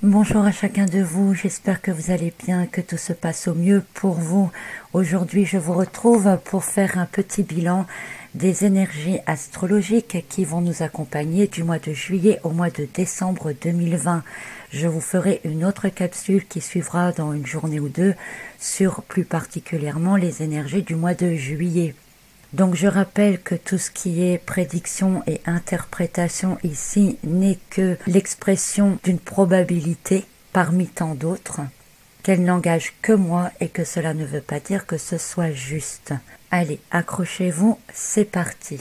Bonjour à chacun de vous, j'espère que vous allez bien, que tout se passe au mieux pour vous. Aujourd'hui, je vous retrouve pour faire un petit bilan des énergies astrologiques qui vont nous accompagner du mois de juillet au mois de décembre 2020. Je vous ferai une autre capsule qui suivra dans une journée ou deux sur plus particulièrement les énergies du mois de juillet. Donc je rappelle que tout ce qui est prédiction et interprétation ici n'est que l'expression d'une probabilité parmi tant d'autres, qu'elle n'engage que moi et que cela ne veut pas dire que ce soit juste. Allez, accrochez-vous, c'est parti.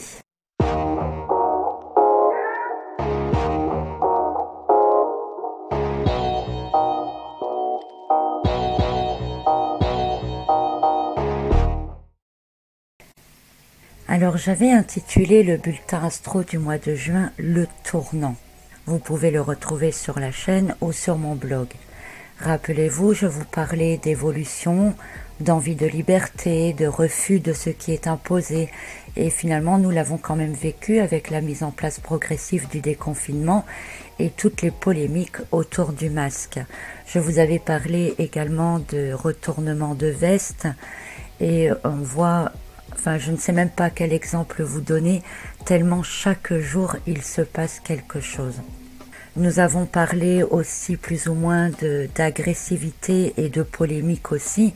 Alors j'avais intitulé le bulletin astro du mois de juin « Le tournant ». Vous pouvez le retrouver sur la chaîne ou sur mon blog. Rappelez-vous, je vous parlais d'évolution, d'envie de liberté, de refus de ce qui est imposé. Et finalement, nous l'avons quand même vécu avec la mise en place progressive du déconfinement et toutes les polémiques autour du masque. Je vous avais parlé également de retournement de veste et on voit... Enfin, je ne sais même pas quel exemple vous donner, tellement chaque jour il se passe quelque chose. Nous avons parlé aussi plus ou moins d'agressivité et de polémique aussi.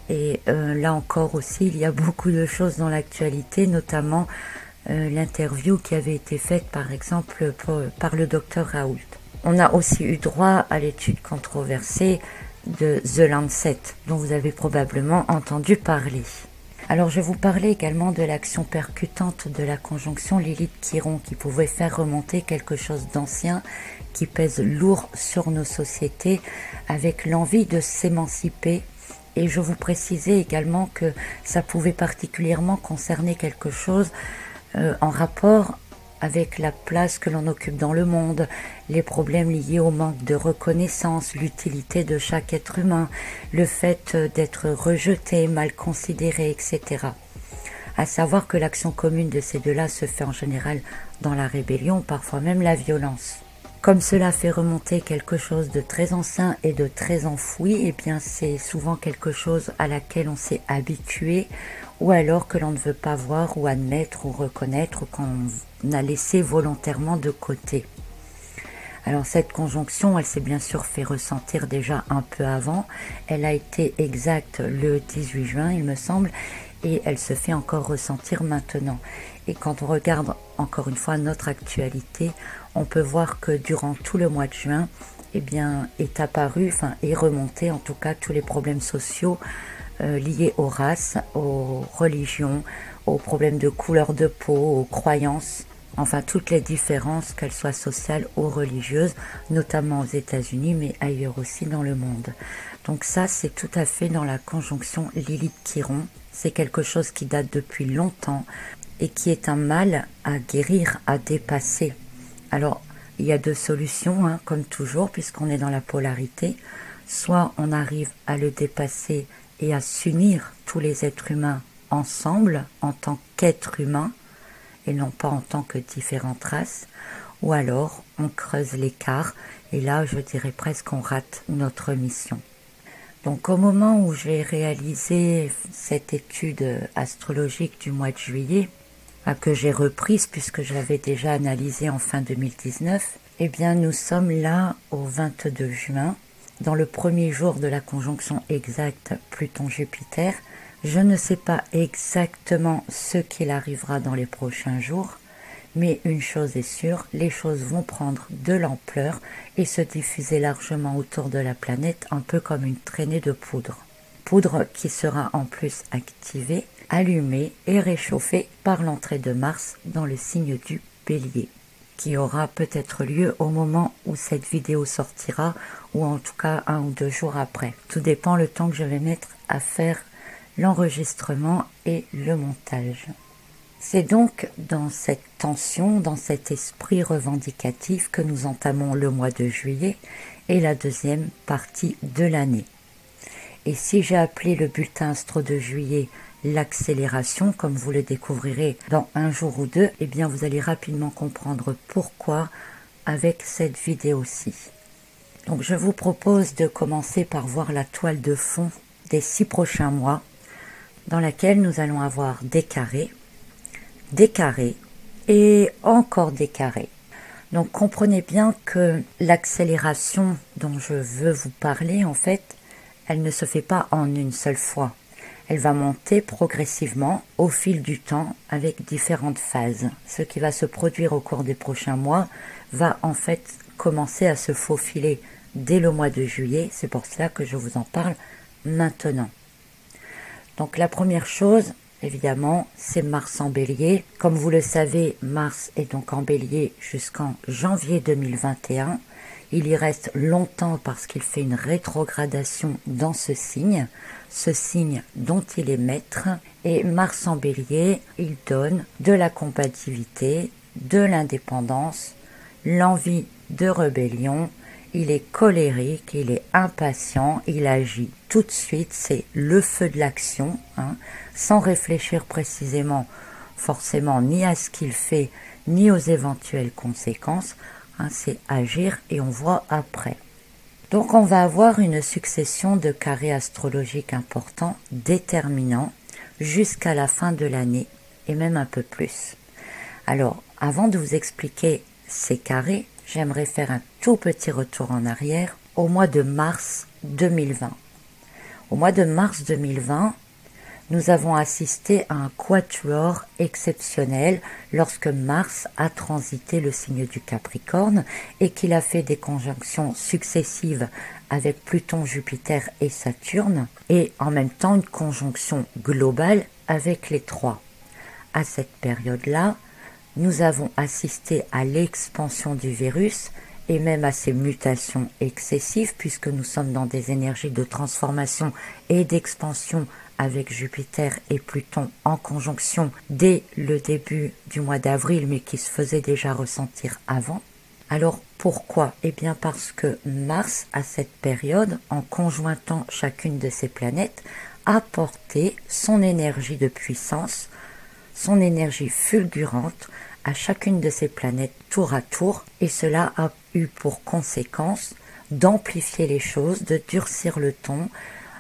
Et là encore aussi, il y a beaucoup de choses dans l'actualité, notamment l'interview qui avait été faite par exemple par le docteur Raoult. On a aussi eu droit à l'étude controversée de The Lancet, dont vous avez probablement entendu parler. Alors je vous parlais également de l'action percutante de la conjonction Lilith-Chiron qui pouvait faire remonter quelque chose d'ancien qui pèse lourd sur nos sociétés avec l'envie de s'émanciper. Et je vous précisais également que ça pouvait particulièrement concerner quelque chose en rapport avec la place que l'on occupe dans le monde, les problèmes liés au manque de reconnaissance, l'utilité de chaque être humain, le fait d'être rejeté, mal considéré, etc. À savoir que l'action commune de ces deux-là se fait en général dans la rébellion, parfois même la violence. Comme cela fait remonter quelque chose de très ancien et de très enfoui, eh bien c'est souvent quelque chose à laquelle on s'est habitué, ou alors que l'on ne veut pas voir ou admettre ou reconnaître ou qu'on a laissé volontairement de côté. Alors cette conjonction, elle s'est bien sûr fait ressentir déjà un peu avant. Elle a été exacte le 18 juin, il me semble, et elle se fait encore ressentir maintenant. Et quand on regarde encore une fois notre actualité, on peut voir que durant tout le mois de juin, eh bien, est apparu, est remonté en tout cas tous les problèmes sociaux liés aux races, aux religions, aux problèmes de couleur de peau, aux croyances, enfin toutes les différences, qu'elles soient sociales ou religieuses, notamment aux États-Unis, mais ailleurs aussi dans le monde. Donc ça, c'est tout à fait dans la conjonction Lilith-Chiron. C'est quelque chose qui date depuis longtemps et qui est un mal à guérir, à dépasser. Alors, il y a deux solutions, comme toujours, puisqu'on est dans la polarité. Soit on arrive à le dépasser et à s'unir tous les êtres humains ensemble en tant qu'êtres humains et non pas en tant que différentes races, ou alors on creuse l'écart et là je dirais presque qu'on rate notre mission. Donc au moment où j'ai réalisé cette étude astrologique du mois de juillet, que j'ai reprise puisque je l'avais déjà analysée en fin 2019, eh bien nous sommes là au 22 juin, dans le premier jour de la conjonction exacte Pluton-Jupiter. Je ne sais pas exactement ce qu'il arrivera dans les prochains jours, mais une chose est sûre, les choses vont prendre de l'ampleur et se diffuser largement autour de la planète, un peu comme une traînée de poudre. Poudre qui sera en plus activée, allumée et réchauffée par l'entrée de Mars dans le signe du Bélier, qui aura peut-être lieu au moment où cette vidéo sortira, ou en tout cas 1 ou 2 jours après. Tout dépend le temps que je vais mettre à faire l'enregistrement et le montage. C'est donc dans cette tension, dans cet esprit revendicatif que nous entamons le mois de juillet et la deuxième partie de l'année. Et si j'ai appelé le bulletin astro de juillet l'accélération, comme vous le découvrirez dans 1 jour ou 2, eh bien vous allez rapidement comprendre pourquoi avec cette vidéo-ci. Donc je vous propose de commencer par voir la toile de fond des 6 prochains mois, dans laquelle nous allons avoir des carrés et encore des carrés. Donc comprenez bien que l'accélération dont je veux vous parler, en fait, elle ne se fait pas en une seule fois. Elle va monter progressivement au fil du temps avec différentes phases. Ce qui va se produire au cours des prochains mois va en fait commencer à se faufiler dès le mois de juillet. C'est pour cela que je vous en parle maintenant. Donc la première chose, évidemment, c'est Mars en Bélier. Comme vous le savez, Mars est donc en Bélier jusqu'en janvier 2021. Il y reste longtemps parce qu'il fait une rétrogradation dans ce signe dont il est maître. Et Mars en Bélier, il donne de la combativité, de l'indépendance, l'envie de rébellion. Il est colérique, il est impatient, il agit tout de suite, c'est le feu de l'action, sans réfléchir précisément forcément ni à ce qu'il fait, ni aux éventuelles conséquences. C'est agir et on voit après. Donc on va avoir une succession de carrés astrologiques importants, déterminants, jusqu'à la fin de l'année, et même un peu plus. Alors, avant de vous expliquer ces carrés, j'aimerais faire un tout petit retour en arrière au mois de mars 2020. Au mois de mars 2020, nous avons assisté à un quatuor exceptionnel lorsque Mars a transité le signe du Capricorne et qu'il a fait des conjonctions successives avec Pluton, Jupiter et Saturne, et en même temps une conjonction globale avec les trois. À cette période-là, nous avons assisté à l'expansion du virus et même à ses mutations excessives, puisque nous sommes dans des énergies de transformation et d'expansion avec Jupiter et Pluton en conjonction dès le début du mois d'avril, mais qui se faisait déjà ressentir avant. Alors pourquoi? Eh bien parce que Mars, à cette période, en conjointant chacune de ces planètes, a porté son énergie de puissance, son énergie fulgurante à chacune de ces planètes tour à tour, et cela a eu pour conséquence d'amplifier les choses, de durcir le ton.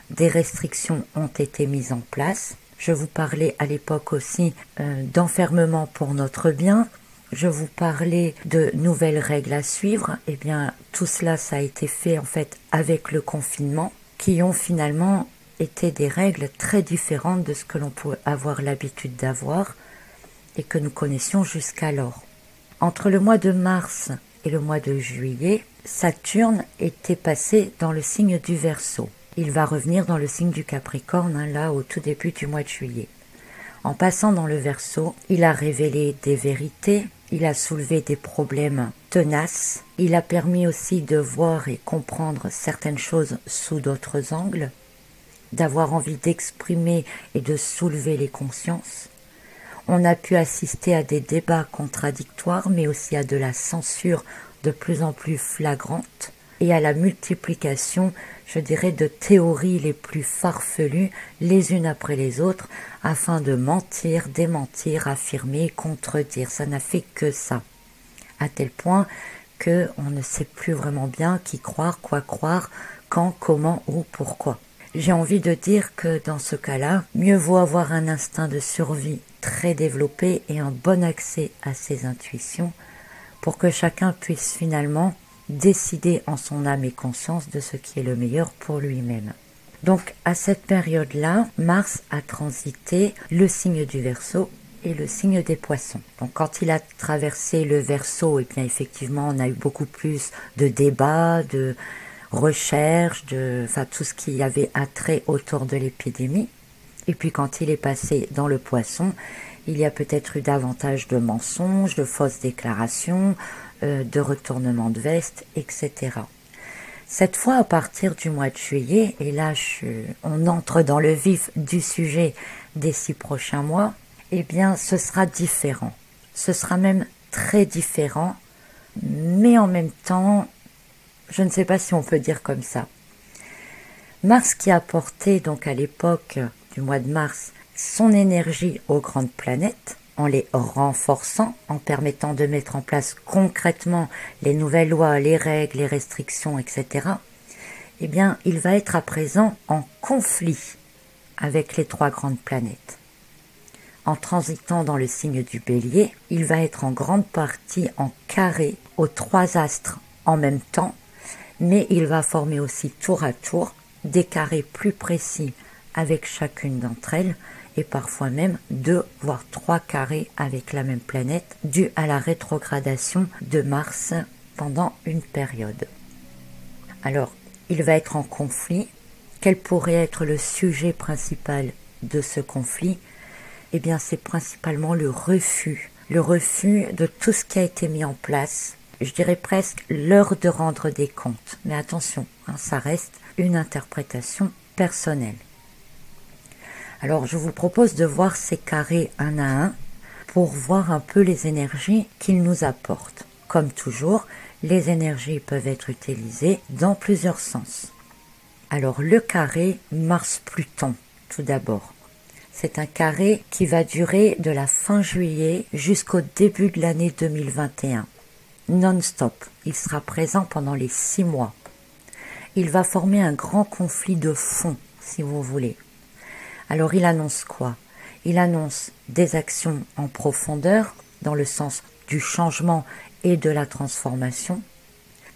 Des restrictions ont été mises en place. Je vous parlais à l'époque aussi d'enfermement pour notre bien. Je vous parlais de nouvelles règles à suivre. Eh bien, tout cela, ça a été fait en fait avec le confinement, qui ont finalement été des règles très différentes de ce que l'on pouvait avoir l'habitude d'avoir et que nous connaissions jusqu'alors. Entre le mois de mars et le mois de juillet, Saturne était passé dans le signe du Verseau. Il va revenir dans le signe du Capricorne, là au tout début du mois de juillet. En passant dans le Verseau, il a révélé des vérités, il a soulevé des problèmes tenaces, il a permis aussi de voir et comprendre certaines choses sous d'autres angles, d'avoir envie d'exprimer et de soulever les consciences. On a pu assister à des débats contradictoires, mais aussi à de la censure de plus en plus flagrante et à la multiplication, je dirais, de théories les plus farfelues les unes après les autres, afin de mentir, démentir, affirmer, contredire. Ça n'a fait que ça, à tel point qu'on ne sait plus vraiment bien qui croire, quoi croire, quand, comment, où, pourquoi. J'ai envie de dire que dans ce cas-là, mieux vaut avoir un instinct de survie très développé et un bon accès à ses intuitions pour que chacun puisse finalement décider en son âme et conscience de ce qui est le meilleur pour lui-même. Donc à cette période-là, Mars a transité le signe du Verseau et le signe des Poissons. Donc quand il a traversé le Verseau, et bien effectivement on a eu beaucoup plus de débats, de recherches, tout ce qui avait attrait autour de l'épidémie. Et puis quand il est passé dans le Poisson, il y a peut-être eu davantage de mensonges, de fausses déclarations, de retournements de veste, etc. Cette fois, à partir du mois de juillet, et là on entre dans le vif du sujet des 6 prochains mois, eh bien ce sera différent. Ce sera même très différent, mais en même temps, je ne sais pas si on peut dire comme ça. Mars qui a apporté donc à l'époque du mois de mars son énergie aux grandes planètes, en les renforçant, en permettant de mettre en place concrètement les nouvelles lois, les règles, les restrictions, etc., eh bien, il va être à présent en conflit avec les 3 grandes planètes. En transitant dans le signe du Bélier, il va être en grande partie en carré aux 3 astres en même temps, mais il va former aussi tour à tour des carrés plus précis avec chacune d'entre elles, et parfois même 2 voire 3 carrés avec la même planète, dû à la rétrogradation de Mars pendant une période. Alors, il va être en conflit. Quel pourrait être le sujet principal de ce conflit? Eh bien, c'est principalement le refus de tout ce qui a été mis en place. Je dirais presque l'heure de rendre des comptes. Mais attention, ça reste une interprétation personnelle. Alors, je vous propose de voir ces carrés un à un pour voir un peu les énergies qu'ils nous apportent. Comme toujours, les énergies peuvent être utilisées dans plusieurs sens. Alors, le carré Mars-Pluton, tout d'abord. C'est un carré qui va durer de la fin juillet jusqu'au début de l'année 2021. Non-stop. Il sera présent pendant les 6 mois. Il va former un grand conflit de fond, si vous voulez. Alors, il annonce quoi? Il annonce des actions en profondeur, dans le sens du changement et de la transformation.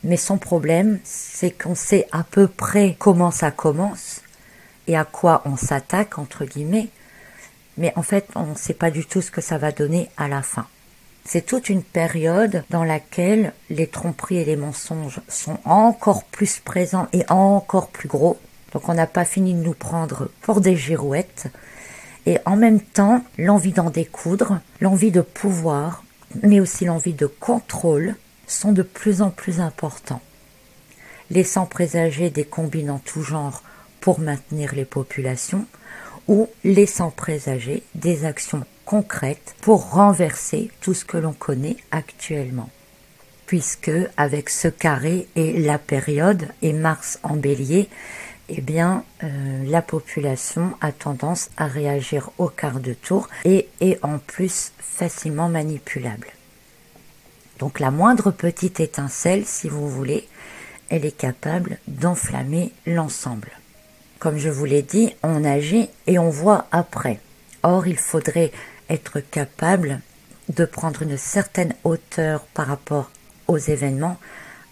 Mais son problème, c'est qu'on sait à peu près comment ça commence et à quoi on s'attaque, entre guillemets. Mais en fait, on ne sait pas du tout ce que ça va donner à la fin. C'est toute une période dans laquelle les tromperies et les mensonges sont encore plus présents et encore plus gros. Donc on n'a pas fini de nous prendre pour des girouettes. Et en même temps, l'envie d'en découdre, l'envie de pouvoir, mais aussi l'envie de contrôle sont de plus en plus importants, laissant présager des combines en tout genre pour maintenir les populations ou laissant présager des actions concrètes pour renverser tout ce que l'on connaît actuellement. Puisque avec ce carré et la période et Mars en Bélier, eh bien, la population a tendance à réagir au quart de tour et est en plus facilement manipulable. Donc la moindre petite étincelle, si vous voulez, elle est capable d'enflammer l'ensemble. Comme je vous l'ai dit, on agit et on voit après. Or, il faudrait être capable de prendre une certaine hauteur par rapport aux événements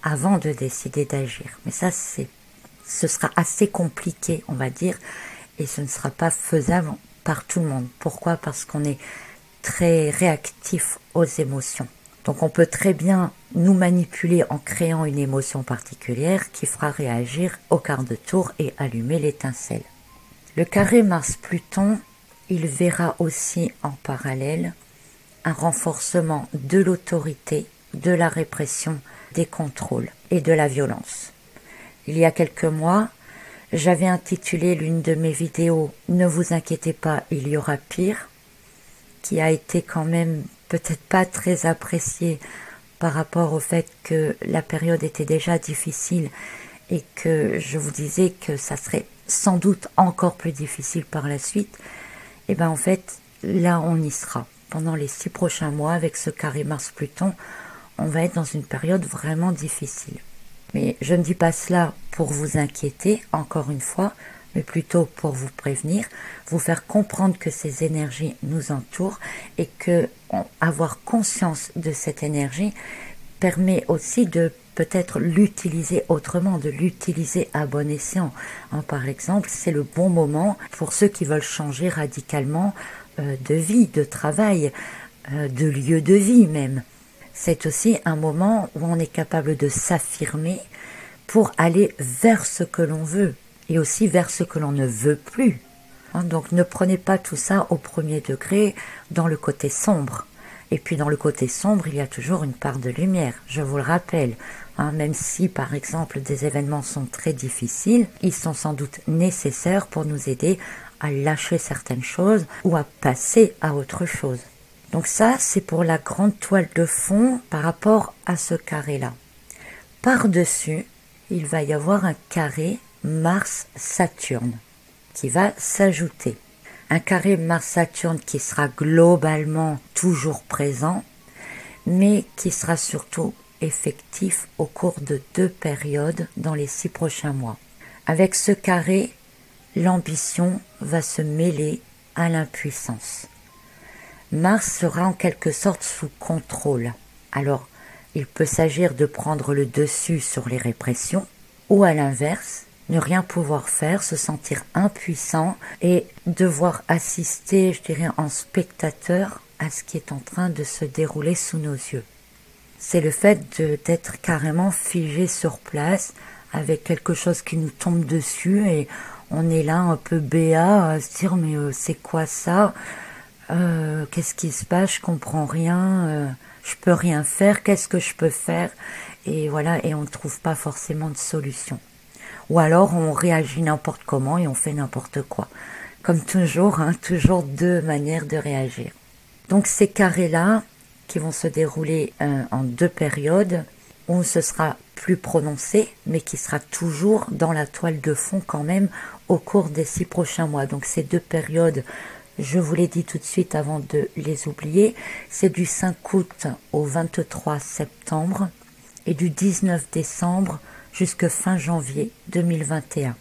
avant de décider d'agir. Mais ça, ce sera assez compliqué, on va dire, et ce ne sera pas faisable par tout le monde. Pourquoi? Parce qu'on est très réactif aux émotions. Donc on peut très bien nous manipuler en créant une émotion particulière qui fera réagir au quart de tour et allumer l'étincelle. Le carré Mars-Pluton, il verra aussi en parallèle un renforcement de l'autorité, de la répression, des contrôles et de la violence. Il y a quelques mois, j'avais intitulé l'une de mes vidéos « Ne vous inquiétez pas, il y aura pire », qui a été quand même peut-être pas très appréciée par rapport au fait que la période était déjà difficile et que je vous disais que ça serait sans doute encore plus difficile par la suite. Et bien en fait, là on y sera. Pendant les 6 prochains mois, avec ce carré Mars-Pluton, on va être dans une période vraiment difficile. Mais je ne dis pas cela pour vous inquiéter, encore une fois, mais plutôt pour vous prévenir, vous faire comprendre que ces énergies nous entourent et que avoir conscience de cette énergie permet aussi de peut-être l'utiliser autrement, de l'utiliser à bon escient. Par exemple, c'est le bon moment pour ceux qui veulent changer radicalement de vie, de travail, de lieu de vie même. C'est aussi un moment où on est capable de s'affirmer pour aller vers ce que l'on veut et aussi vers ce que l'on ne veut plus. Donc ne prenez pas tout ça au premier degré dans le côté sombre. Et puis dans le côté sombre, il y a toujours une part de lumière, je vous le rappelle. Même si par exemple des événements sont très difficiles, ils sont sans doute nécessaires pour nous aider à lâcher certaines choses ou à passer à autre chose. Donc ça, c'est pour la grande toile de fond par rapport à ce carré-là. Par-dessus, il va y avoir un carré Mars-Saturne qui va s'ajouter. Un carré Mars-Saturne qui sera globalement toujours présent, mais qui sera surtout effectif au cours de 2 périodes dans les 6 prochains mois. Avec ce carré, l'ambition va se mêler à l'impuissance. Mars sera en quelque sorte sous contrôle. Alors, il peut s'agir de prendre le dessus sur les répressions, ou à l'inverse, ne rien pouvoir faire, se sentir impuissant et devoir assister, je dirais, en spectateur à ce qui est en train de se dérouler sous nos yeux. C'est le fait d'être carrément figé sur place avec quelque chose qui nous tombe dessus et on est là un peu béat à se dire mais c'est quoi ça, qu'est-ce qui se passe, je comprends rien, je peux rien faire, qu'est-ce que je peux faire, et voilà, et on ne trouve pas forcément de solution. Ou alors on réagit n'importe comment et on fait n'importe quoi. Comme toujours, toujours 2 manières de réagir. Donc ces carrés-là, qui vont se dérouler en 2 périodes, où ce sera plus prononcé, mais qui sera toujours dans la toile de fond quand même au cours des 6 prochains mois. Donc ces 2 périodes, je vous l'ai dit tout de suite avant de les oublier, c'est du 5 août au 23 septembre et du 19 décembre jusqu'à fin janvier 2021.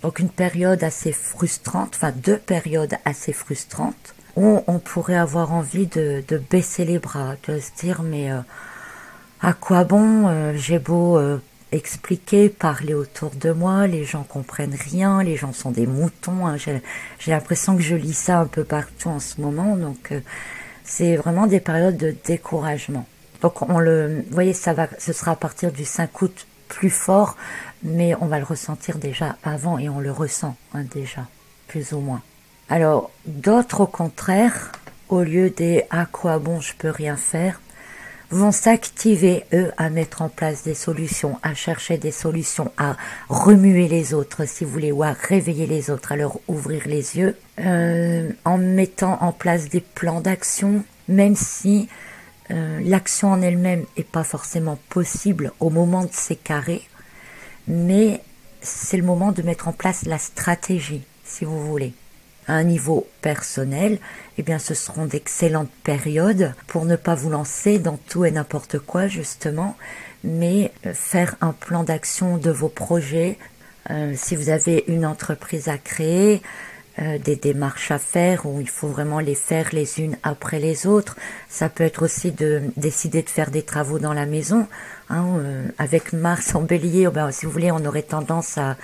Donc une période assez frustrante, enfin 2 périodes assez frustrantes, où on pourrait avoir envie de baisser les bras, de se dire mais à quoi bon, j'ai beau expliquer, parler autour de moi, les gens comprennent rien, les gens sont des moutons, j'ai l'impression que je lis ça un peu partout en ce moment, donc c'est vraiment des périodes de découragement. Donc vous voyez, ce sera à partir du 5 août plus fort, mais on va le ressentir déjà avant et on le ressent déjà, plus ou moins. Alors, d'autres au contraire, au lieu des « à quoi bon, je peux rien faire », vont s'activer, eux, à mettre en place des solutions, à chercher des solutions, à remuer les autres, si vous voulez, ou à réveiller les autres, à leur ouvrir les yeux, en mettant en place des plans d'action, même si l'action en elle-même n'est pas forcément possible au moment de ces carrés, mais c'est le moment de mettre en place la stratégie, si vous voulez. À un niveau personnel, eh bien, ce seront d'excellentes périodes pour ne pas vous lancer dans tout et n'importe quoi, justement, mais faire un plan d'action de vos projets. Si vous avez une entreprise à créer, des démarches à faire où il faut vraiment les faire les unes après les autres. Ça peut être aussi de décider de faire des travaux dans la maison. Avec Mars en Bélier, si vous voulez, on aurait tendance à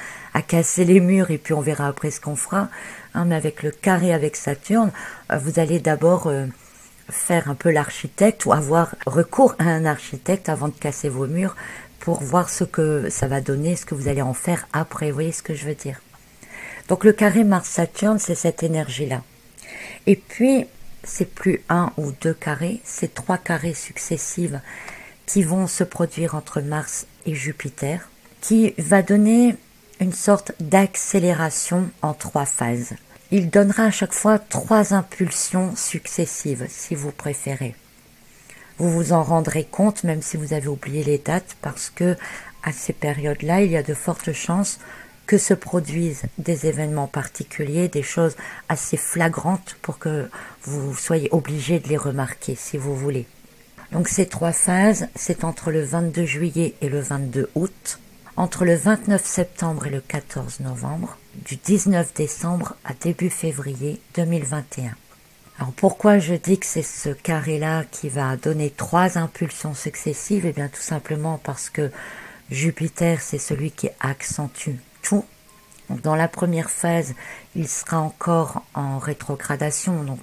casser les murs et puis on verra après ce qu'on fera. Mais avec le carré avec Saturne, vous allez d'abord faire un peu l'architecte ou avoir recours à un architecte avant de casser vos murs pour voir ce que ça va donner, ce que vous allez en faire après. Vous voyez ce que je veux dire? Donc le carré Mars-Saturne, c'est cette énergie-là. Et puis, c'est plus 1 ou 2 carrés, c'est 3 carrés successives qui vont se produire entre Mars et Jupiter, qui va donner une sorte d'accélération en 3 phases. Il donnera à chaque fois 3 impulsions successives, si vous préférez. Vous vous en rendrez compte, même si vous avez oublié les dates, parce que à ces périodes-là, il y a de fortes chances que se produisent des événements particuliers, des choses assez flagrantes pour que vous soyez obligé de les remarquer, si vous voulez. Donc ces 3 phases, c'est entre le 22 juillet et le 22 août, entre le 29 septembre et le 14 novembre, du 19 décembre à début février 2021. Alors pourquoi je dis que c'est ce carré-là qui va donner 3 impulsions successives? Eh bien tout simplement parce que Jupiter, c'est celui qui accentue tout. Donc dans la première phase, il sera encore en rétrogradation, donc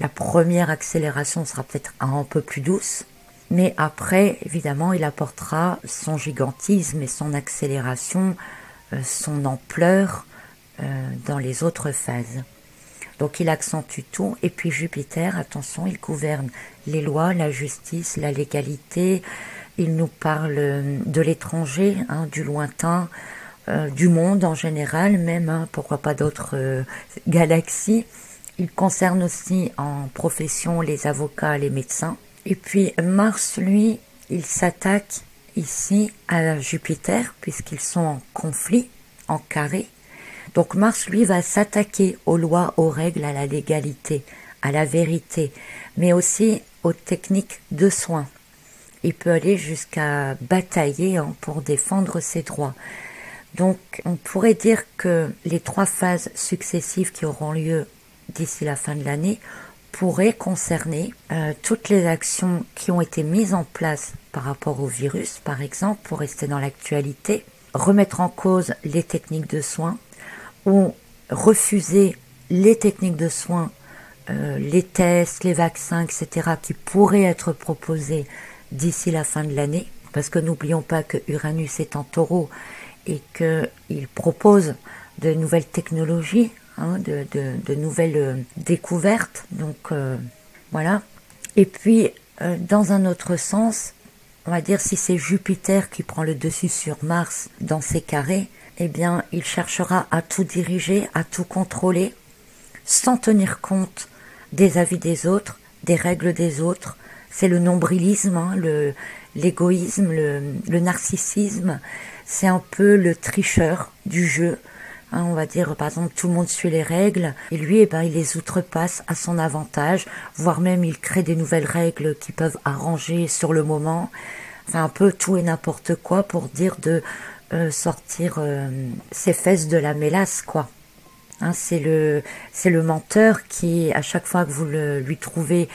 la première accélération sera peut-être un peu plus douce, mais après, évidemment, il apportera son gigantisme et son accélération, son ampleur dans les autres phases. Donc il accentue tout, et puis Jupiter, attention, il gouverne les lois, la justice, la légalité, il nous parle de l'étranger, du lointain, du monde en général, même, pourquoi pas d'autres galaxies. Il concerne aussi en profession les avocats, les médecins. Et puis Mars, lui, il s'attaque ici à Jupiter, puisqu'ils sont en conflit, en carré. Donc Mars, lui, va s'attaquer aux lois, aux règles, à la légalité, à la vérité, mais aussi aux techniques de soins. Il peut aller jusqu'à batailler pour défendre ses droits. Donc on pourrait dire que les 3 phases successives qui auront lieu d'ici la fin de l'année pourraient concerner toutes les actions qui ont été mises en place par rapport au virus, par exemple, pour rester dans l'actualité, remettre en cause les techniques de soins ou refuser les techniques de soins, les tests, les vaccins, etc., qui pourraient être proposés d'ici la fin de l'année, parce que n'oublions pas que Uranus est en Taureau et qu'il propose de nouvelles technologies, de nouvelles découvertes, donc voilà. Et puis, dans un autre sens, on va dire si c'est Jupiter qui prend le dessus sur Mars dans ses carrés, eh bien, il cherchera à tout diriger, à tout contrôler, sans tenir compte des avis des autres, des règles des autres. C'est le nombrilisme, l'égoïsme, le narcissisme. C'est un peu le tricheur du jeu. On va dire, par exemple, tout le monde suit les règles, et lui, il les outrepasse à son avantage, voire même il crée des nouvelles règles qui peuvent arranger sur le moment. Enfin, un peu tout et n'importe quoi pour dire de sortir ses fesses de la mélasse, quoi. C'est le menteur qui, à chaque fois que vous lui trouvez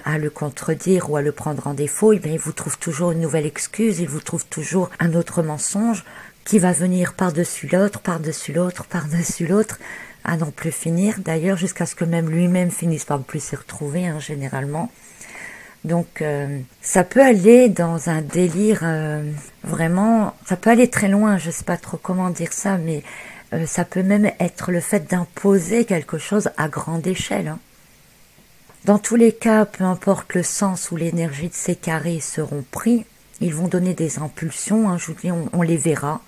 à le contredire ou à le prendre en défaut, il vous trouve toujours une nouvelle excuse, il vous trouve toujours un autre mensonge qui va venir par-dessus l'autre, par-dessus l'autre, par-dessus l'autre, à n'en plus finir, d'ailleurs, jusqu'à ce que même lui-même finisse par ne plus s'y retrouver, généralement. Donc, ça peut aller dans un délire vraiment, ça peut aller très loin, je ne sais pas trop comment dire ça, mais ça peut même être le fait d'imposer quelque chose à grande échelle. Dans tous les cas, peu importe le sens où l'énergie de ces carrés seront pris, ils vont donner des impulsions, je vous dis, on les verra,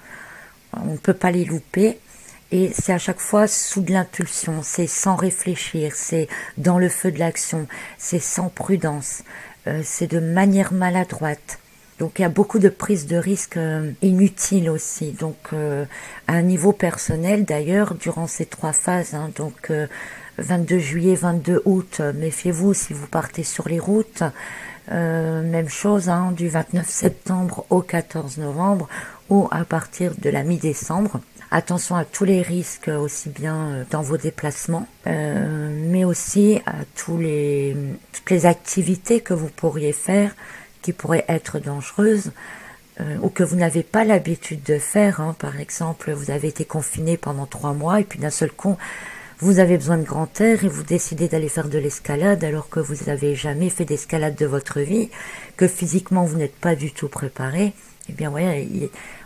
on ne peut pas les louper, et c'est à chaque fois sous de l'impulsion, c'est sans réfléchir, c'est dans le feu de l'action, c'est sans prudence, c'est de manière maladroite. Donc il y a beaucoup de prises de risques inutiles aussi. Donc à un niveau personnel d'ailleurs, durant ces 3 phases, 22 juillet, 22 août, méfiez-vous si vous partez sur les routes. Même chose du 29 septembre au 14 novembre ou à partir de la mi-décembre. Attention à tous les risques, aussi bien dans vos déplacements, mais aussi à toutes les activités que vous pourriez faire qui pourraient être dangereuses ou que vous n'avez pas l'habitude de faire. Par exemple, vous avez été confiné pendant 3 mois et puis d'un seul coup, vous avez besoin de grand air et vous décidez d'aller faire de l'escalade alors que vous n'avez jamais fait d'escalade de votre vie, que physiquement vous n'êtes pas du tout préparé. Eh bien,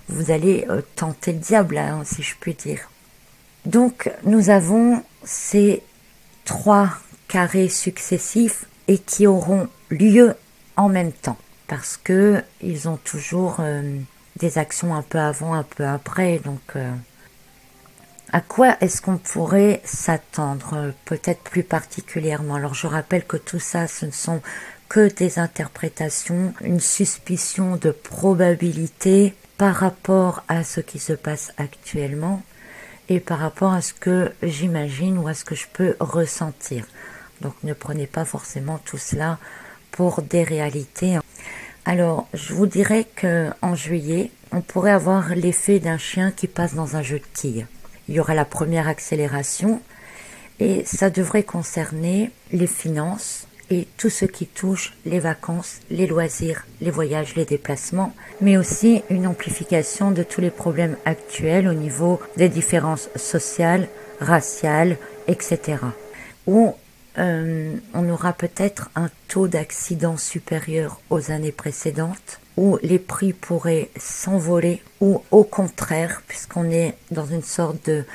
vous allez tenter le diable, si je puis dire. Donc, nous avons ces 3 carrés successifs et qui auront lieu en même temps, parce que ils ont toujours des actions un peu avant, un peu après. Donc, à quoi est-ce qu'on pourrait s'attendre, peut-être plus particulièrement? Alors, je rappelle que tout ça, ce ne sont que des interprétations, une suspicion de probabilité par rapport à ce qui se passe actuellement et par rapport à ce que j'imagine ou à ce que je peux ressentir. Donc ne prenez pas forcément tout cela pour des réalités. Alors je vous dirais qu'en juillet, on pourrait avoir l'effet d'un chien qui passe dans un jeu de quilles. Il y aura la première accélération et ça devrait concerner les finances, et tout ce qui touche les vacances, les loisirs, les voyages, les déplacements, mais aussi une amplification de tous les problèmes actuels au niveau des différences sociales, raciales, etc. Où on aura peut-être un taux d'accident supérieur aux années précédentes, où les prix pourraient s'envoler, ou au contraire, puisqu'on est dans une sorte de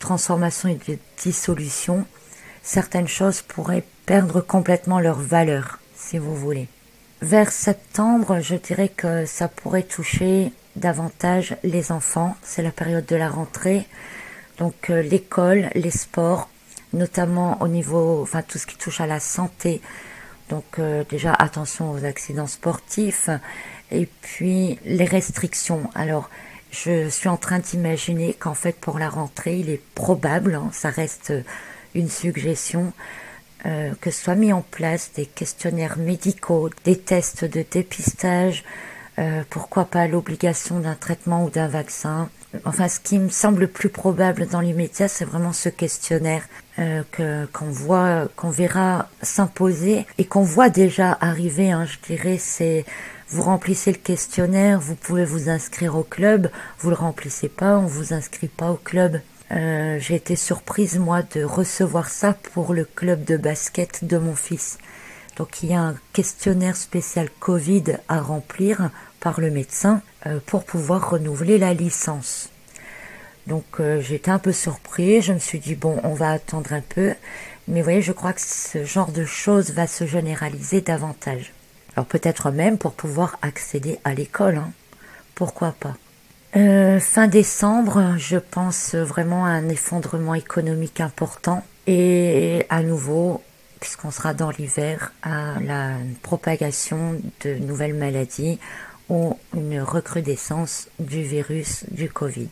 transformation et de dissolution, certaines choses pourraient perdre complètement leur valeur, si vous voulez. Vers septembre, je dirais que ça pourrait toucher davantage les enfants. C'est la période de la rentrée. Donc l'école, les sports, notamment au niveau, tout ce qui touche à la santé. Donc déjà attention aux accidents sportifs. Et puis les restrictions. Alors je suis en train d'imaginer qu'en fait pour la rentrée, il est probable, hein, ça reste une suggestion, que soient mis en place des questionnaires médicaux, des tests de dépistage, pourquoi pas l'obligation d'un traitement ou d'un vaccin. Enfin, ce qui me semble le plus probable dans l'immédiat, c'est vraiment ce questionnaire qu'on verra s'imposer et qu'on voit déjà arriver, hein, je dirais, c'est vous remplissez le questionnaire, vous pouvez vous inscrire au club, vous le remplissez pas, on vous inscrit pas au club. J'ai été surprise, moi, de recevoir ça pour le club de basket de mon fils. Donc il y a un questionnaire spécial Covid à remplir par le médecin pour pouvoir renouveler la licence. Donc j'étais un peu surpris, je me suis dit bon, on va attendre un peu, mais vous voyez, je crois que ce genre de choses va se généraliser davantage. Alors peut-être même pour pouvoir accéder à l'école, hein. Pourquoi pas. Fin décembre, je pense vraiment à un effondrement économique important et à nouveau, puisqu'on sera dans l'hiver, à la propagation de nouvelles maladies ou une recrudescence du virus du Covid.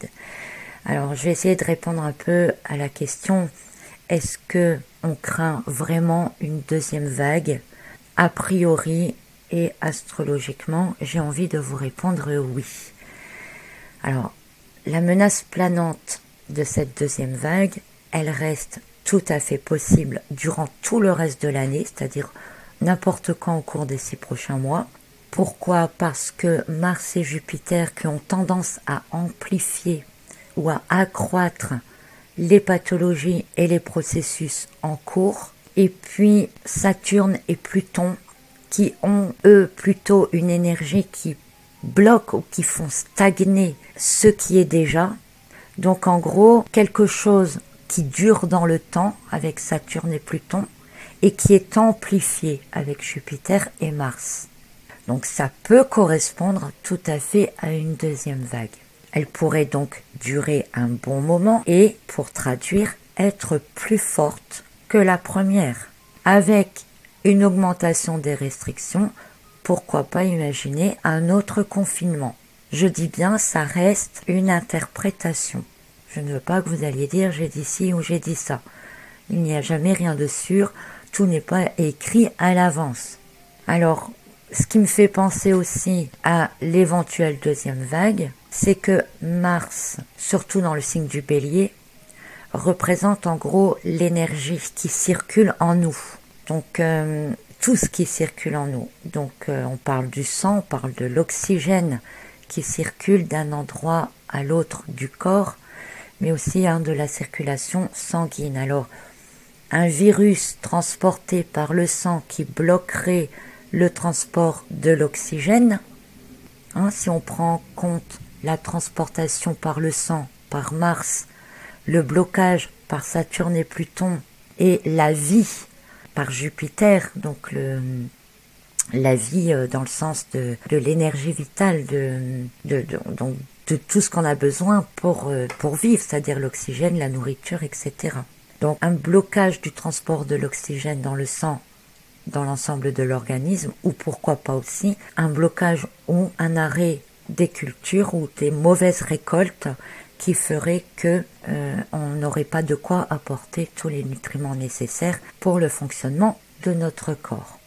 Alors, je vais essayer de répondre un peu à la question, est-ce que on craint vraiment une deuxième vague? A priori et astrologiquement, j'ai envie de vous répondre oui. Alors, la menace planante de cette deuxième vague, elle reste tout à fait possible durant tout le reste de l'année, c'est-à-dire n'importe quand au cours des 6 prochains mois. Pourquoi? Parce que Mars et Jupiter, qui ont tendance à amplifier ou à accroître les pathologies et les processus en cours, et puis Saturne et Pluton, qui ont, eux, plutôt une énergie qui bloque ou qui font stagner ce qui est déjà. Donc en gros, quelque chose qui dure dans le temps avec Saturne et Pluton et qui est amplifié avec Jupiter et Mars. Donc ça peut correspondre tout à fait à une deuxième vague. Elle pourrait donc durer un bon moment et, pour traduire, être plus forte que la première. Avec une augmentation des restrictions, pourquoi pas imaginer un autre confinement? Je dis bien, ça reste une interprétation. Je ne veux pas que vous alliez dire j'ai dit ci ou j'ai dit ça. Il n'y a jamais rien de sûr, tout n'est pas écrit à l'avance. Alors, ce qui me fait penser aussi à l'éventuelle deuxième vague, c'est que Mars, surtout dans le signe du Bélier, représente en gros l'énergie qui circule en nous. Donc, tout ce qui circule en nous. Donc on parle du sang, on parle de l'oxygène qui circule d'un endroit à l'autre du corps, mais aussi de la circulation sanguine. Alors un virus transporté par le sang qui bloquerait le transport de l'oxygène, si on prend en compte la transportation par le sang, par Mars, le blocage par Saturne et Pluton et la vie par Jupiter, donc la vie dans le sens de l'énergie vitale, donc de tout ce qu'on a besoin pour vivre, c'est-à-dire l'oxygène, la nourriture, etc. Donc un blocage du transport de l'oxygène dans le sang, dans l'ensemble de l'organisme, ou pourquoi pas aussi un blocage ou un arrêt des cultures ou des mauvaises récoltes qui ferait que on n'aurait pas de quoi apporter tous les nutriments nécessaires pour le fonctionnement de notre corps.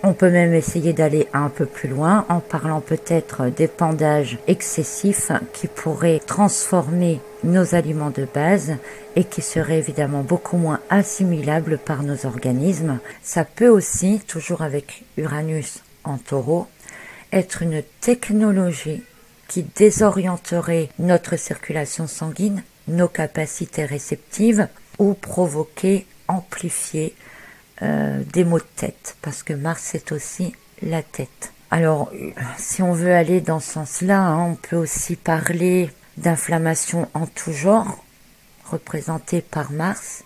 On peut même essayer d'aller un peu plus loin en parlant peut-être d'épandage excessif qui pourrait transformer nos aliments de base et qui serait évidemment beaucoup moins assimilable par nos organismes. Ça peut aussi, toujours avec Uranus en Taureau, être une technologie qui désorienterait notre circulation sanguine, nos capacités réceptives ou provoquer, amplifier des maux de tête, parce que Mars c'est aussi la tête. Alors si on veut aller dans ce sens-là, on peut aussi parler d'inflammation en tout genre, représentée par Mars,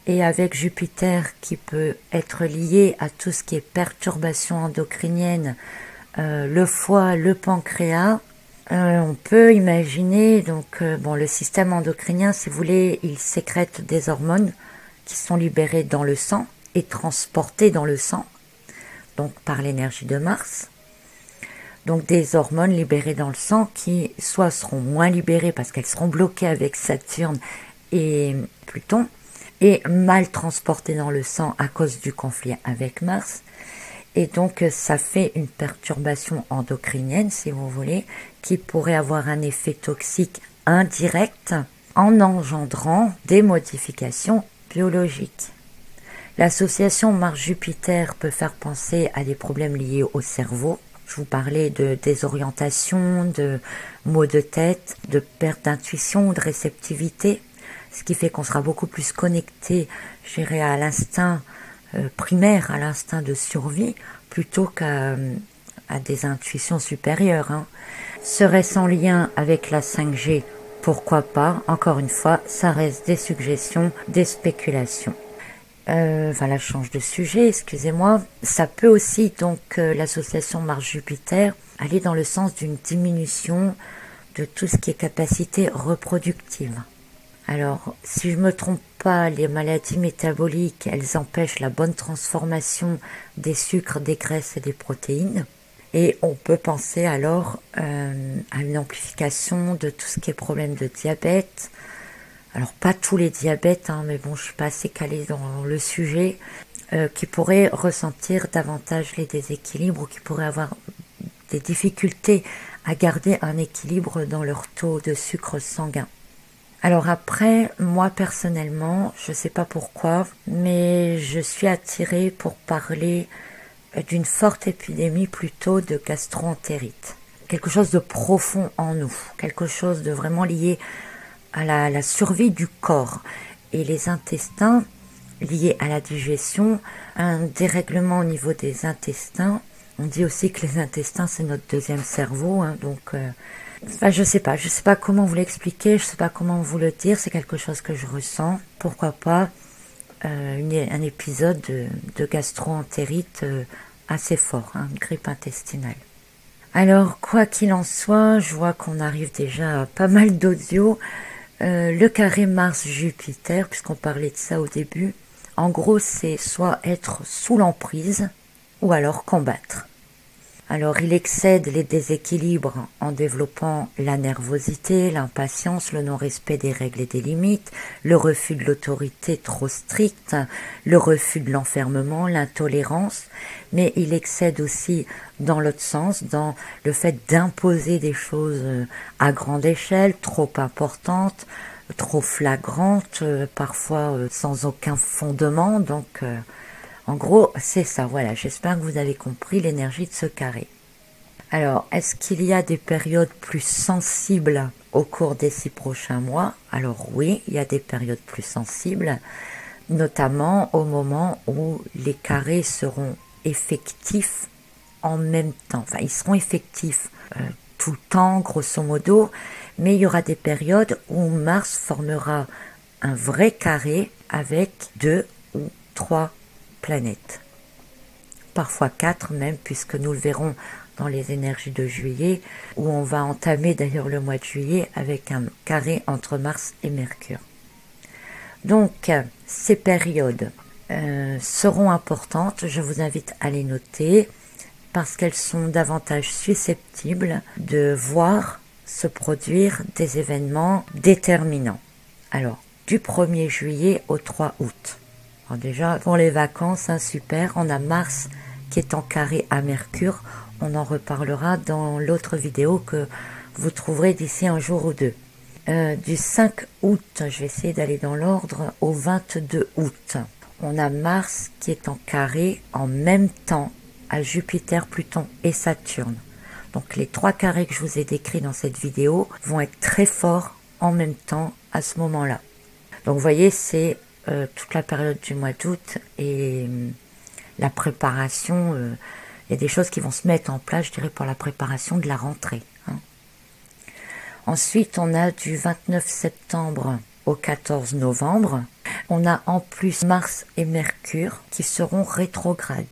et avec Jupiter qui peut être lié à tout ce qui est perturbation endocrinienne, le foie, le pancréas. On peut imaginer, donc le système endocrinien, si vous voulez, il sécrète des hormones qui sont libérées dans le sang et transportées dans le sang, donc par l'énergie de Mars. Donc des hormones libérées dans le sang qui soit seront moins libérées parce qu'elles seront bloquées avec Saturne et Pluton, et mal transportées dans le sang à cause du conflit avec Mars. Et donc ça fait une perturbation endocrinienne, si vous voulez, qui pourrait avoir un effet toxique indirect en engendrant des modifications biologiques. L'association Mars-Jupiter peut faire penser à des problèmes liés au cerveau. Je vous parlais de désorientation, de maux de tête, de perte d'intuition, de réceptivité, ce qui fait qu'on sera beaucoup plus connecté, je dirais, à l'instinct primaire, à l'instinct de survie, plutôt qu'à des intuitions supérieures. Serait-ce en lien avec la 5G? Pourquoi pas? Encore une fois, ça reste des suggestions, des spéculations. Voilà, je change de sujet, excusez-moi. Ça peut aussi, donc, l'association Mars-Jupiter, aller dans le sens d'une diminution de tout ce qui est capacité reproductive. Alors, si je ne me trompe pas, les maladies métaboliques, elles empêchent la bonne transformation des sucres, des graisses et des protéines. Et on peut penser alors à une amplification de tout ce qui est problème de diabète. Alors pas tous les diabètes, mais bon, je suis pas assez calée dans le sujet, qui pourraient ressentir davantage les déséquilibres ou qui pourraient avoir des difficultés à garder un équilibre dans leur taux de sucre sanguin. Alors après, moi personnellement, je sais pas pourquoi, mais je suis attirée pour parler d'une forte épidémie plutôt de gastro-entérite. Quelque chose de profond en nous, quelque chose de vraiment lié à la survie du corps et les intestins liés à la digestion, un dérèglement au niveau des intestins. On dit aussi que les intestins c'est notre deuxième cerveau, je sais pas comment vous l'expliquer, je sais pas comment vous le dire, c'est quelque chose que je ressens. Pourquoi pas un épisode de gastro-entérite assez fort, une grippe intestinale. Alors quoi qu'il en soit, je vois qu'on arrive déjà à pas mal d'audio. Le carré Mars-Jupiter, puisqu'on parlait de ça au début, en gros c'est soit être sous l'emprise ou alors combattre. Alors il excède les déséquilibres en développant la nervosité, l'impatience, le non-respect des règles et des limites, le refus de l'autorité trop stricte, le refus de l'enfermement, l'intolérance, mais il excède aussi dans l'autre sens, dans le fait d'imposer des choses à grande échelle, trop importantes, trop flagrantes, parfois sans aucun fondement, donc... En gros, c'est ça, voilà, j'espère que vous avez compris l'énergie de ce carré. Alors, est-ce qu'il y a des périodes plus sensibles au cours des 6 prochains mois? Alors oui, il y a des périodes plus sensibles, notamment au moment où les carrés seront effectifs en même temps. Enfin, ils seront effectifs tout le temps, grosso modo, mais il y aura des périodes où Mars formera un vrai carré avec 2 ou 3 planètes, parfois 4 même, puisque nous le verrons dans les énergies de juillet, où on va entamer d'ailleurs le mois de juillet avec un carré entre Mars et Mercure. Donc ces périodes seront importantes, je vous invite à les noter, parce qu'elles sont davantage susceptibles de voir se produire des événements déterminants. Alors, du 1er juillet au 3 août. Alors déjà, pour les vacances, super, on a Mars qui est en carré à Mercure. On en reparlera dans l'autre vidéo que vous trouverez d'ici un jour ou deux. Du 5 août, je vais essayer d'aller dans l'ordre, au 22 août. On a Mars qui est en carré en même temps à Jupiter, Pluton et Saturne. Donc les 3 carrés que je vous ai décrits dans cette vidéo vont être très forts en même temps à ce moment-là. Donc vous voyez, c'est toute la période du mois d'août et la préparation, il y a des choses qui vont se mettre en place, je dirais, pour la préparation de la rentrée. Ensuite, on a du 29 septembre au 14 novembre, on a en plus Mars et Mercure qui seront rétrogrades.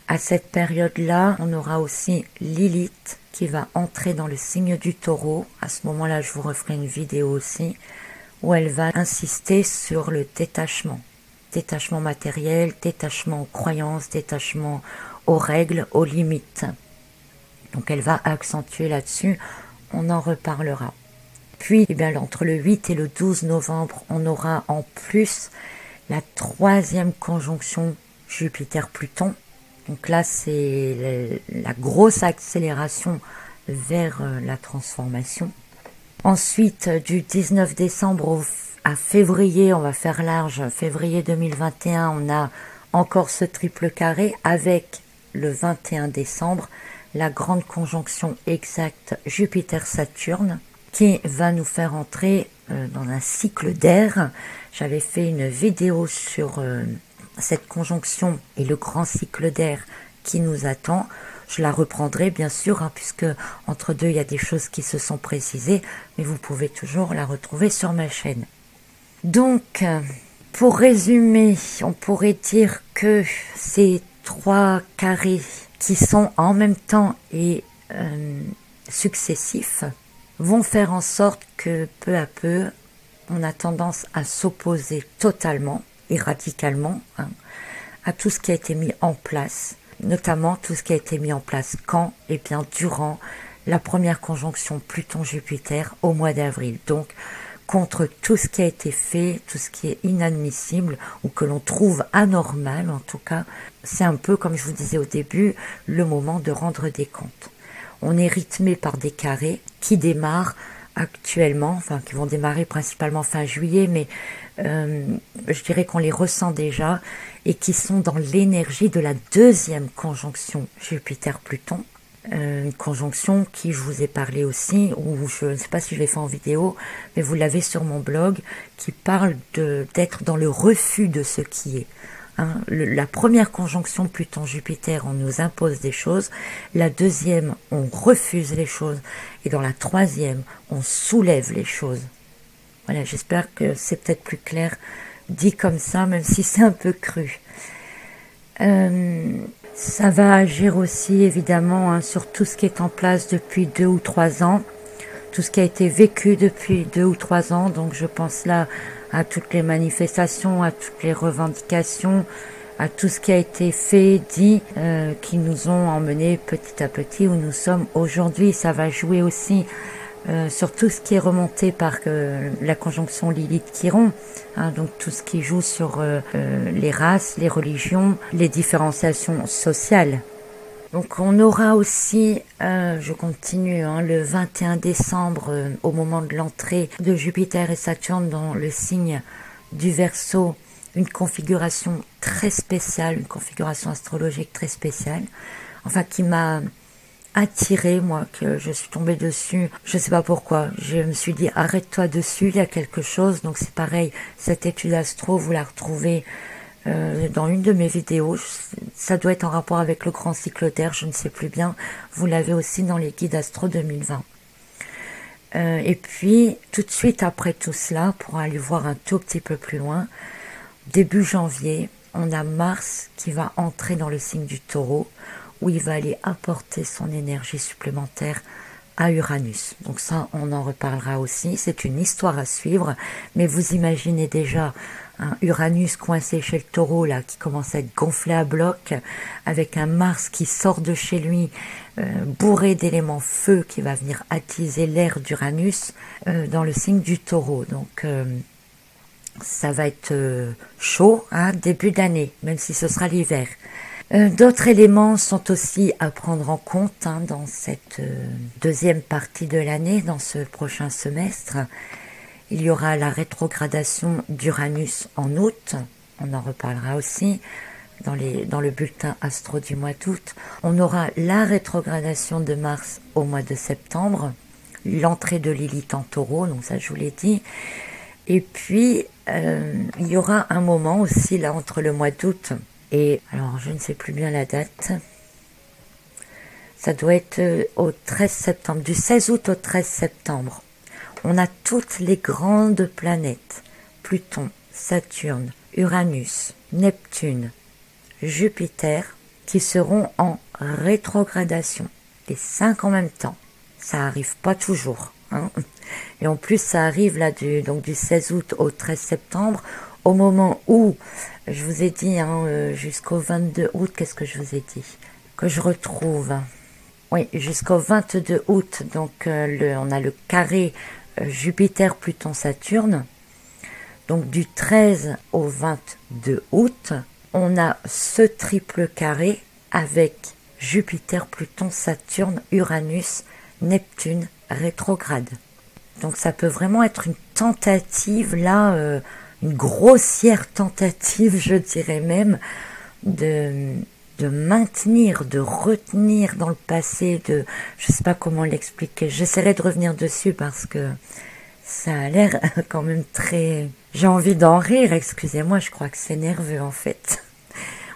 À cette période-là, on aura aussi Lilith qui va entrer dans le signe du Taureau. À ce moment-là, je vous referai une vidéo aussi, où elle va insister sur le détachement. Détachement matériel, détachement aux croyances, détachement aux règles, aux limites. Donc elle va accentuer là-dessus, on en reparlera. Puis, eh bien, entre le 8 et le 12 novembre, on aura en plus la 3e conjonction Jupiter-Pluton. Donc là, c'est la grosse accélération vers la transformation. Ensuite, du 19 décembre à février, on va faire large, février 2021, on a encore ce triple carré avec le 21 décembre, la grande conjonction exacte Jupiter-Saturne qui va nous faire entrer dans un cycle d'air. J'avais fait une vidéo sur cette conjonction et le grand cycle d'air qui nous attend. Je la reprendrai bien sûr, hein, puisque entre deux il y a des choses qui se sont précisées, mais vous pouvez toujours la retrouver sur ma chaîne. Donc, pour résumer, on pourrait dire que ces 3 carrés qui sont en même temps et successifs vont faire en sorte que peu à peu, on a tendance à s'opposer totalement et radicalement à tout ce qui a été mis en place, notamment tout ce qui a été mis en place quand? Eh bien, durant la première conjonction Pluton-Jupiter au mois d'avril. Donc, contre tout ce qui a été fait, tout ce qui est inadmissible ou que l'on trouve anormal, en tout cas, c'est un peu, comme je vous disais au début, le moment de rendre des comptes. On est rythmé par des carrés qui démarrent actuellement, enfin qui vont démarrer principalement fin juillet, mais je dirais qu'on les ressent déjà et qui sont dans l'énergie de la 2e conjonction Jupiter-Pluton. Une conjonction qui, je vous ai parlé aussi, ou je ne sais pas si je l'ai fait en vidéo, mais vous l'avez sur mon blog, qui parle d'être dans le refus de ce qui est. Hein, la première conjonction Pluton-Jupiter, on nous impose des choses. La 2e, on refuse les choses. Et dans la 3e, on soulève les choses. Voilà, j'espère que c'est peut-être plus clair dit comme ça, même si c'est un peu cru. Ça va agir aussi, évidemment, hein, sur tout ce qui est en place depuis 2 ou 3 ans. Tout ce qui a été vécu depuis 2 ou 3 ans. Donc, je pense là à toutes les manifestations, à toutes les revendications, à tout ce qui a été fait, dit, qui nous ont emmenés petit à petit où nous sommes aujourd'hui. Ça va jouer aussi sur tout ce qui est remonté par la conjonction Lilith-Chiron, hein, donc tout ce qui joue sur les races, les religions, les différenciations sociales. Donc on aura aussi, je continue, hein, le 21 décembre, au moment de l'entrée de Jupiter et Saturne dans le signe du Verseau, une configuration très spéciale, une configuration astrologique très spéciale, enfin qui m'a attirée, moi, que je suis tombée dessus, je sais pas pourquoi, je me suis dit arrête-toi dessus, il y a quelque chose. Donc c'est pareil, cette étude astro, vous la retrouvez dans une de mes vidéos, ça doit être en rapport avec le grand cycle d'air, je ne sais plus bien, vous l'avez aussi dans les guides astro 2020. Et puis, tout de suite après tout cela, pour aller voir un tout petit peu plus loin, début janvier, on a Mars qui va entrer dans le signe du Taureau, où il va aller apporter son énergie supplémentaire à Uranus. Donc ça, on en reparlera aussi, c'est une histoire à suivre, mais vous imaginez déjà un Uranus coincé chez le Taureau, là, qui commence à être gonflé à bloc, avec un Mars qui sort de chez lui, bourré d'éléments feu, qui va venir attiser l'air d'Uranus dans le signe du Taureau. Donc ça va être chaud, hein, début d'année, même si ce sera l'hiver. D'autres éléments sont aussi à prendre en compte, hein, dans cette 2e partie de l'année, dans ce prochain semestre. Il y aura la rétrogradation d'Uranus en août, on en reparlera aussi dans le bulletin astro du mois d'août. On aura la rétrogradation de Mars au mois de septembre, l'entrée de Lilith en Taureau, donc ça je vous l'ai dit. Et puis, il y aura un moment aussi, là, entre le mois d'août et, alors je ne sais plus bien la date, ça doit être au 13 septembre, du 16 août au 13 septembre. On a toutes les grandes planètes, Pluton, Saturne, Uranus, Neptune, Jupiter, qui seront en rétrogradation, les 5 en même temps. Ça arrive pas toujours, hein. Et en plus, ça arrive là donc du 16 août au 13 septembre, au moment où, je vous ai dit, hein, jusqu'au 22 août, qu'est-ce que je vous ai dit? Que je retrouve Oui, jusqu'au 22 août, donc on a le carré Jupiter, Pluton, Saturne. Donc du 13 au 22 août, on a ce triple carré avec Jupiter, Pluton, Saturne, Uranus, Neptune rétrograde. Donc ça peut vraiment être une tentative, là, une grossière tentative, je dirais même, de maintenir, de retenir dans le passé, je sais pas comment l'expliquer, j'essaierai de revenir dessus parce que ça a l'air quand même très... J'ai envie d'en rire, excusez-moi, je crois que c'est nerveux en fait.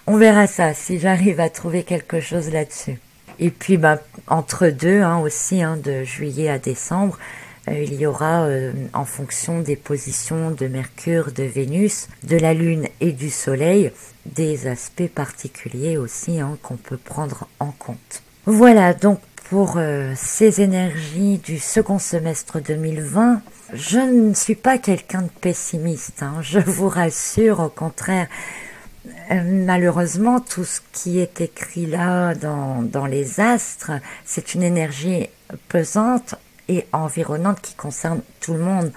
On verra ça, si j'arrive à trouver quelque chose là-dessus. Et puis, entre deux, aussi, de juillet à décembre, il y aura, en fonction des positions de Mercure, de Vénus, de la Lune et du Soleil, des aspects particuliers aussi qu'on peut prendre en compte. Voilà, donc pour ces énergies du second semestre 2020, je ne suis pas quelqu'un de pessimiste, je vous rassure, au contraire. Malheureusement, tout ce qui est écrit là dans les astres, c'est une énergie pesante et environnante qui concerne tout le monde.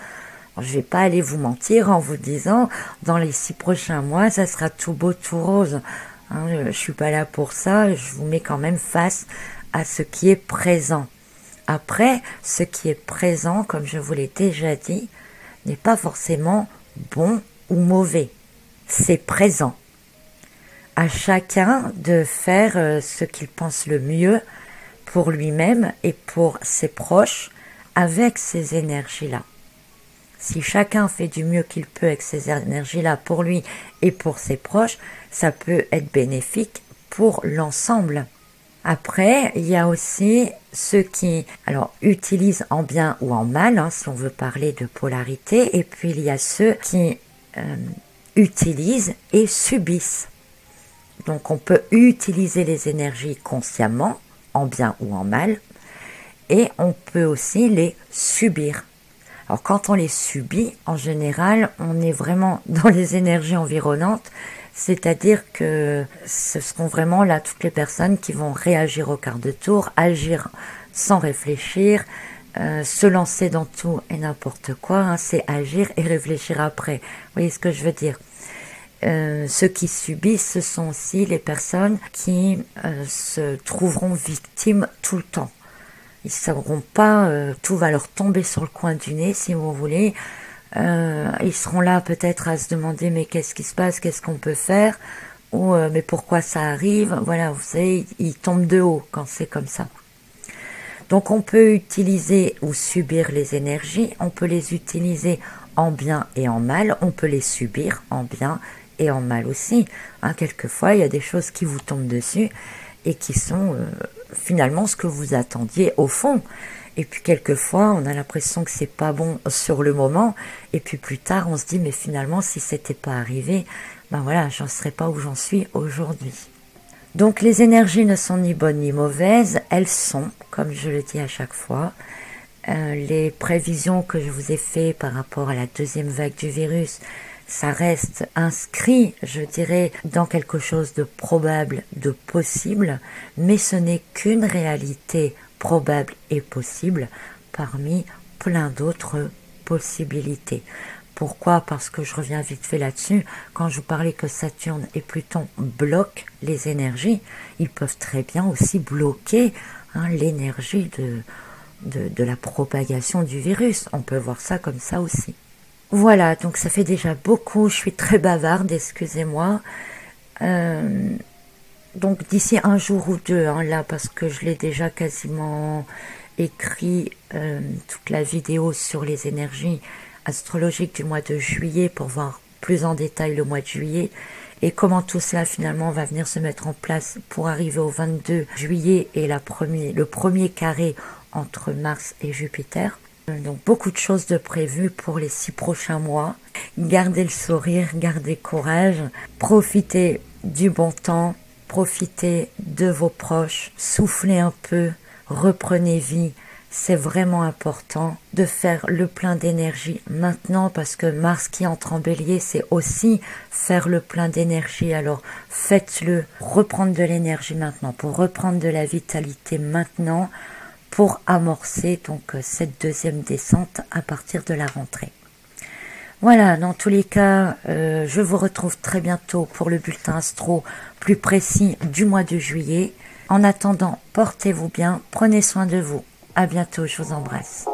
Je vais pas aller vous mentir en vous disant, dans les 6 prochains mois, ça sera tout beau, tout rose. Je suis pas là pour ça, je vous mets quand même face à ce qui est présent. Après, ce qui est présent, comme je vous l'ai déjà dit, n'est pas forcément bon ou mauvais. C'est présent. À chacun de faire ce qu'il pense le mieux pour lui-même et pour ses proches avec ces énergies-là. Si chacun fait du mieux qu'il peut avec ces énergies-là pour lui et pour ses proches, ça peut être bénéfique pour l'ensemble. Après, il y a aussi ceux qui utilisent en bien ou en mal, si on veut parler de polarité, et puis il y a ceux qui utilisent et subissent. Donc on peut utiliser les énergies consciemment, en bien ou en mal, et on peut aussi les subir. Alors quand on les subit, en général, on est vraiment dans les énergies environnantes, c'est-à-dire que ce seront vraiment là toutes les personnes qui vont réagir au quart de tour, agir sans réfléchir, se lancer dans tout et n'importe quoi, c'est agir et réfléchir après. Vous voyez ce que je veux dire ? Ceux qui subissent, ce sont aussi les personnes qui se trouveront victimes tout le temps. Ils ne sauront pas, tout va leur tomber sur le coin du nez, si vous voulez. Ils seront là peut-être à se demander mais qu'est-ce qui se passe, qu'est-ce qu'on peut faire, ou mais pourquoi ça arrive. Voilà, vous savez, ils tombent de haut quand c'est comme ça. Donc on peut utiliser ou subir les énergies, on peut les utiliser en bien et en mal, on peut les subir en bien et en mal aussi. Quelquefois, il y a des choses qui vous tombent dessus et qui sont finalement ce que vous attendiez au fond. Et puis quelquefois, on a l'impression que c'est pas bon sur le moment, et puis plus tard, on se dit mais finalement, si c'était pas arrivé, voilà, j'en serais pas où j'en suis aujourd'hui. Donc les énergies ne sont ni bonnes ni mauvaises, elles sont, comme je le dis à chaque fois. Les prévisions que je vous ai faites par rapport à la deuxième vague du virus, ça reste inscrit, je dirais, dans quelque chose de probable, de possible, mais ce n'est qu'une réalité probable et possible parmi plein d'autres possibilités. Pourquoi ? Parce que je reviens vite fait là-dessus. Quand je vous parlais que Saturne et Pluton bloquent les énergies, ils peuvent très bien aussi bloquer l'énergie de la propagation du virus. On peut voir ça comme ça aussi. Voilà, donc ça fait déjà beaucoup, je suis très bavarde, excusez-moi. Donc d'ici un jour ou deux, là, parce que je l'ai déjà quasiment écrit, toute la vidéo sur les énergies astrologiques du mois de juillet pour voir plus en détail le mois de juillet et comment tout cela finalement va venir se mettre en place pour arriver au 22 juillet et le premier carré entre Mars et Jupiter. Donc beaucoup de choses de prévues pour les 6 prochains mois. Gardez le sourire, gardez courage, profitez du bon temps, profitez de vos proches, soufflez un peu, reprenez vie, c'est vraiment important de faire le plein d'énergie maintenant parce que Mars qui entre en Bélier, c'est aussi faire le plein d'énergie. Alors faites-le, reprendre de l'énergie maintenant, pour reprendre de la vitalité maintenant, pour amorcer donc cette deuxième descente à partir de la rentrée. Voilà, dans tous les cas, je vous retrouve très bientôt pour le bulletin astro plus précis du mois de juillet. En attendant, portez-vous bien, prenez soin de vous. À bientôt, je vous embrasse.